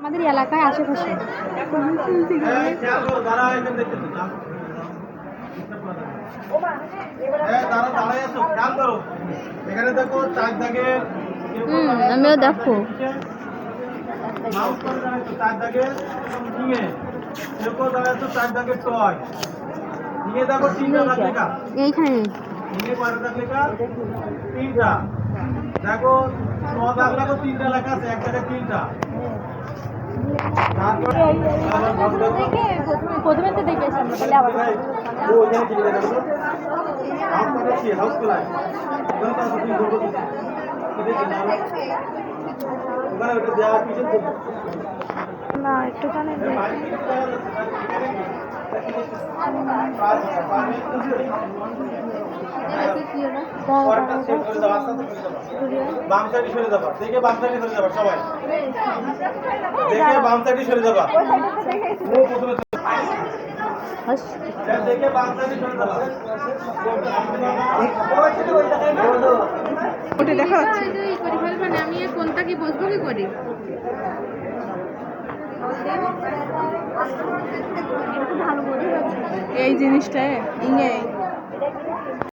আমাদের এলাকায় আশেপাশে এখানে দেখো 4 দাগের আমিও দেখো 4 দাগের ইংয়ে এরকম দাঁড়াচ্ছে 4 দাগের টয় ইংয়ে দেখো 3টা দাগ লেখা এইখানে ইংয়ে কয়টা দাগ লেখা 3টা দেখো 9 দাগ লেখা 3টা লেখা আছে এক দাগে 3টা প্রথমে তো দেখে আসলাম তাহলে আবার না একটু জানে বাম সাইডে সরে যাবা দেখে বাম সাইডে সরে যাবা সবাই দেখে বাম সাইডে সরে যাবা ও প্রথমে দেখে বাম সাইডে সরে যাবা ওটা দেখা যাচ্ছে আমি কোনটা কি বসবো কি করি এই জিনিসটা ইংয়ে